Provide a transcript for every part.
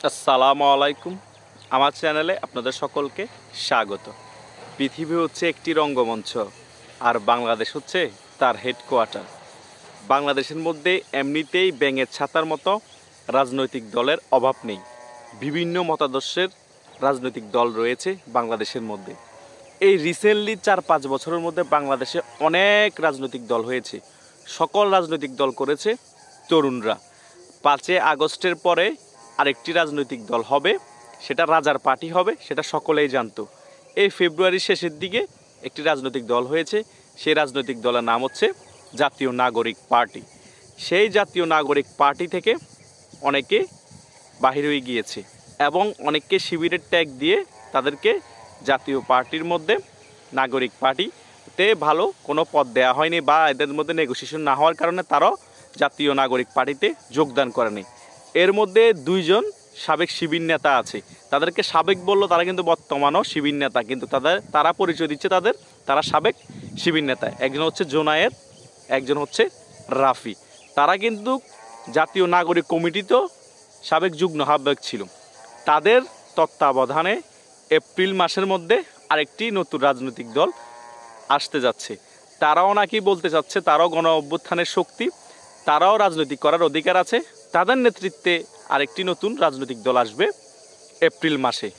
আসসালামু আলাইকুম। আমার চ্যানেলে আপনাদের সকলকে স্বাগত। পৃথিবী হচ্ছে একটি রঙ্গমঞ্চ, আর বাংলাদেশ হচ্ছে তার হেডকোয়ার্টার। বাংলাদেশের মধ্যে এমনিতেই ব্যাঙের ছাতার মতো রাজনৈতিক দলের অভাব নেই। বিভিন্ন মতাদর্শের রাজনৈতিক দল রয়েছে বাংলাদেশের মধ্যে। এই রিসেন্টলি 4-5 বছরের মধ্যে বাংলাদেশে অনেক রাজনৈতিক দল হয়েছে। সকল রাজনৈতিক দল করেছে তরুণরা। 5 আগস্টের পরে আরেকটি রাজনৈতিক দল হবে, সেটা রাজার পার্টি হবে, সেটা সকলেই জানতো। এই ফেব্রুয়ারির শেষের দিকে একটি রাজনৈতিক দল হয়েছে, সেই রাজনৈতিক দলের নাম হচ্ছে জাতীয় নাগরিক পার্টি। সেই জাতীয় নাগরিক পার্টি থেকে অনেকে বাহির হয়ে গিয়েছে এবং অনেককে শিবিরের ট্যাগ দিয়ে তাদেরকে জাতীয় পার্টির মধ্যে নাগরিক পার্টিতে ভালো কোনো পদ দেওয়া হয়নি, বা এদের মধ্যে নেগোসিয়েশন না হওয়ার কারণে তারাও জাতীয় নাগরিক পার্টিতে যোগদান করেনি। এর মধ্যে 2 জন সাবেক শিবির নেতা আছে। তাদেরকে সাবেক বললো, তারা কিন্তু বর্তমানও শিবির নেতা, কিন্তু তারা পরিচয় দিচ্ছে তারা সাবেক শিবির নেতা। একজন হচ্ছে জোনায়েদ, একজন হচ্ছে রাফি। তারা কিন্তু জাতীয় নাগরিক কমিটিতেও সাবেক যুগ্ম আহ্বায়ক ছিল। তাদের তত্ত্বাবধানে এপ্রিল মাসের মধ্যে আরেকটি নতুন রাজনৈতিক দল আসতে যাচ্ছে। তারাও নাকি বলতে চাচ্ছে তারাও গণ অভ্যুত্থানের শক্তি, তারাও রাজনৈতিক করার অধিকার আছে। তাদের নেতৃত্বে আরেকটি নতুন রাজনৈতিক দল আসবে এপ্রিল মাসে।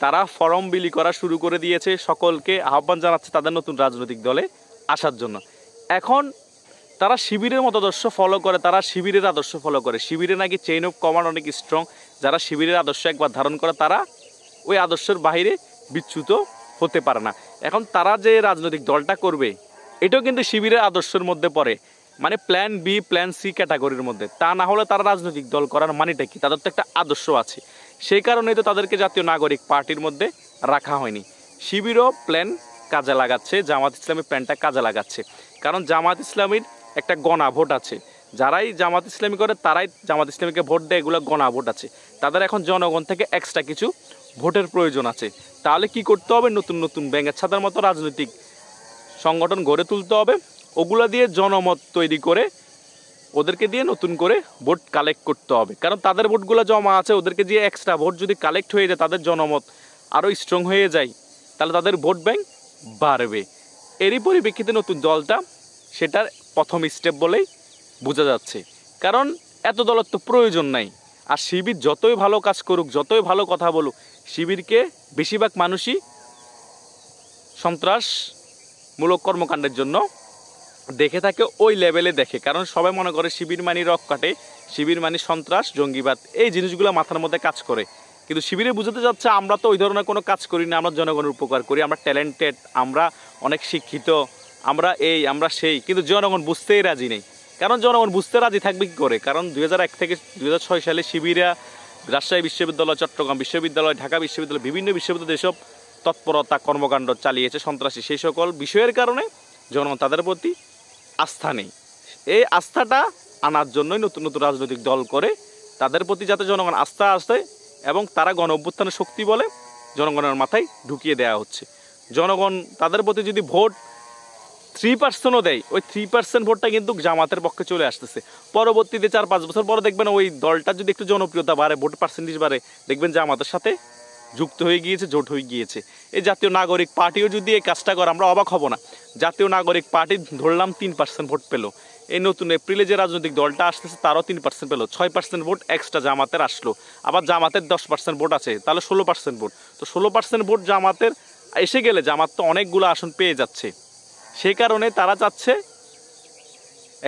তারা ফর্ম বিলি করা শুরু করে দিয়েছে, সকলকে আহ্বান জানাচ্ছে তাদের নতুন রাজনৈতিক দলে আসার জন্য। এখন তারা শিবিরের মতাদর্শ ফলো করে, তারা শিবিরের আদর্শ ফলো করে। শিবিরে নাকি চেইন অফ কমান্ড অনেক স্ট্রং। যারা শিবিরের আদর্শ একবার ধারণ করে তারা ওই আদর্শের বাইরে বিচ্যুত হতে পারে না। এখন তারা যে রাজনৈতিক দলটা করবে এটাও কিন্তু শিবিরের আদর্শের মধ্যে পড়ে, মানে প্ল্যান বি প্ল্যান সি ক্যাটাগরির মধ্যে। তা না হলে তারা রাজনৈতিক দল করার মানেটা কি? তাদের তো একটা আদর্শ আছে। সেই কারণেই তো তাদেরকে জাতীয় নাগরিক পার্টির মধ্যে রাখা হয়নি। শিবিরও প্ল্যান কাজে লাগাচ্ছে, জামাত ইসলামী প্ল্যানটা কাজে লাগাচ্ছে। কারণ জামাত ইসলামীর একটা গণা ভোট আছে। যারাই জামাত ইসলামী করে তারাই জামাত ইসলামীকে ভোট দেয়, এগুলো গণা ভোট আছে। তাদের এখন জনগণ থেকে এক্সট্রা কিছু ভোটের প্রয়োজন আছে। তাহলে কি করতে হবে? নতুন নতুন ব্যাঙের ছাতার মতো রাজনৈতিক সংগঠন গড়ে তুলতে হবে। ওগুলা দিয়ে জনমত তৈরি করে ওদেরকে দিয়ে নতুন করে ভোট কালেক্ট করতে হবে। কারণ তাদের ভোটগুলো জমা আছে, ওদেরকে দিয়ে এক্সট্রা ভোট যদি কালেক্ট হয়ে যায়, তাদের জনমত আরও স্ট্রং হয়ে যায়, তাহলে তাদের ভোট ব্যাংক বাড়বে। এরই পরিপ্রেক্ষিতে নতুন দলটা সেটার প্রথম স্টেপ বলেই বোঝা যাচ্ছে। কারণ এত দলের তো প্রয়োজন নাই। আর শিবির যতই ভালো কাজ করুক, যতই ভালো কথা বলুক, শিবিরকে বেশিরভাগ মানুষই সন্ত্রাসমূলক কর্মকাণ্ডের জন্য দেখে থাকে, ওই লেভেলে দেখে। কারণ সবাই মনে করে শিবির মানি রক কাটে, শিবির মানি সন্ত্রাস, জঙ্গিবাদ, এই জিনিসগুলো মাথার মধ্যে কাজ করে। কিন্তু শিবিরে বুঝাতে যাচ্ছে আমরা তো ওই ধরনের কোনো কাজ করি না, আমরা জনগণের উপকার করি, আমরা ট্যালেন্টেড, আমরা অনেক শিক্ষিত, আমরা এই আমরা সেই। কিন্তু জনগণ বুঝতেই রাজি নেই। কারণ জনগণ বুঝতে রাজি থাকবে কী করে? কারণ 2001 থেকে 2006 সালে শিবিরা রাজশাহী বিশ্ববিদ্যালয়, চট্টগ্রাম বিশ্ববিদ্যালয়, ঢাকা বিশ্ববিদ্যালয়, বিভিন্ন বিশ্ববিদ্যালয়ে যেসব তৎপরতা কর্মকাণ্ড চালিয়েছে সন্ত্রাসী, সেই সকল বিষয়ের কারণে জনগণ তাদের প্রতি আস্থা নেই। এই আস্থাটা আনার জন্যই নতুন নতুন রাজনৈতিক দল করে, তাদের প্রতি যাতে জনগণ আস্থা আসে এবং তারা গণ অভ্যুত্থানের শক্তি বলে জনগণের মাথায় ঢুকিয়ে দেওয়া হচ্ছে। জনগণ তাদের প্রতি যদি ভোট 3%ও দেয়, ওই 3% ভোটটা কিন্তু জামাতের পক্ষে চলে আসতেছে। পরবর্তীতে 4-5 বছর পরে দেখবেন ওই দলটা যদি একটু জনপ্রিয়তা বাড়ে, ভোট পার্সেন্টেজ বাড়ে, দেখবেন জামাতের সাথে যুক্ত হয়ে গিয়েছে, জোট হয়ে গিয়েছে। এই জাতীয় নাগরিক পার্টিও যদি এই কাজটা করে আমরা অবাক হব না। জাতীয় নাগরিক পার্টি ধরলাম 3% ভোট পেল, এই নতুন এপ্রিলে যে রাজনৈতিক দলটা আসতেছে তারও 3% পেল, 6% ভোট এক্সট্রা জামাতের আসলো। আবার জামাতের 10% ভোট আছে, তাহলে 16% ভোট। তো 16% ভোট জামাতের এসে গেলে জামাত তো অনেকগুলো আসন পেয়ে যাচ্ছে। সেই কারণে তারা চাচ্ছে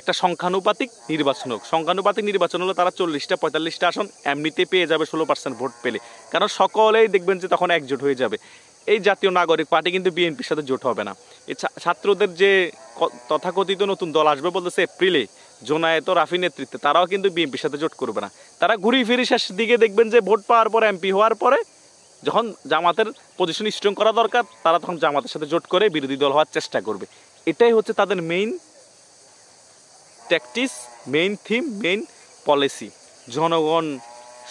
একটা সংখ্যানুপাতিক নির্বাচন হোক। সংখ্যানুপাতিক নির্বাচন হলে তারা 40-45টা আসন এমনিতেই পেয়ে যাবে 16% ভোট পেলে। কারণ সকলেই দেখবেন যে তখন একজোট হয়ে যাবে। এই জাতীয় নাগরিক পার্টি কিন্তু বিএনপির সাথে জোট হবে না। এই ছাত্রদের যে তথাকথিত নতুন দল আসবে বলতেছে এপ্রিলে, জোনায়েত রাফি নেতৃত্বে, তারাও কিন্তু বিএনপির সাথে জোট করবে না। তারা ঘুরি ফিরি শেষের দিকে দেখবেন যে ভোট পাওয়ার পরে, এমপি হওয়ার পরে, যখন জামাতের পজিশন স্ট্রং করা দরকার, তারা তখন জামাতের সাথে জোট করে বিরোধী দল হওয়ার চেষ্টা করবে। এটাই হচ্ছে তাদের main tactics, main theme, main policy. জনগণ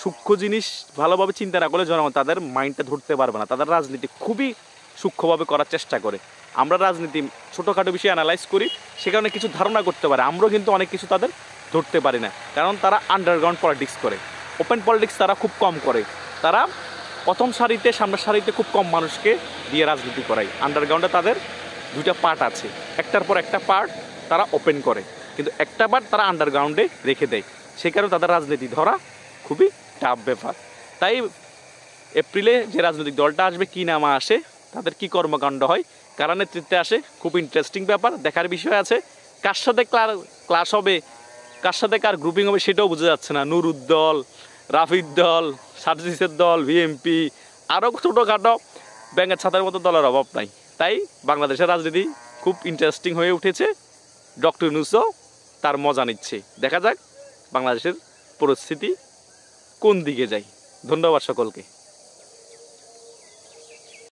সূক্ষ্ম জিনিস ভালোভাবে চিন্তা না করলে জনগণ তাদের মাইন্ডটা ধরতে পারবে না। তাদের রাজনীতি খুবই সূক্ষ্মভাবে করার চেষ্টা করে। আমরা রাজনীতি ছোটোখাটো বিষয়ে অ্যানালাইজ করি, সে কারণে কিছু ধারণা করতে পারে। আমরাও কিন্তু অনেক কিছু তাদের ধরতে পারি না, কারণ তারা আন্ডারগ্রাউন্ড পলিটিক্স করে। ওপেন পলিটিক্স তারা খুব কম করে, তারা প্রথম সারিতে সামনের সারিতে খুব কম মানুষকে দিয়ে রাজনীতি করায়। আন্ডারগ্রাউন্ডে তাদের দুইটা পার্ট আছে, একটার পর একটা পার্ট তারা ওপেন করে, কিন্তু একটা পার্ট তারা আন্ডারগ্রাউন্ডে রেখে দেয়। সে কারণে তাদের রাজনীতি ধরা খুবই টাফ ব্যাপার। তাই এপ্রিলে যে রাজনৈতিক দলটা আসবে, কী নামা আসে, তাদের কি কর্মকাণ্ড হয়, কারা নেতৃত্বে আসে, খুব ইন্টারেস্টিং ব্যাপার, দেখার বিষয় আছে। কার সাথে ক্লাস হবে, কার সাথে কার গ্রুপিং হবে সেটাও বোঝা যাচ্ছে না। নুরুদ্দল, রাফির দল, সার্জিসের দল, ভিএমপি, আরও ছোটোখাটো ব্যাঙের ছাতার মতো দলের অভাব নাই। তাই বাংলাদেশের রাজনীতি খুব ইন্টারেস্টিং হয়ে উঠেছে। ডক্টর ইউনূসও তার মজা নিচ্ছে। দেখা যাক বাংলাদেশের পরিস্থিতি কোন দিকে যায়। ধন্যবাদ সকলকে।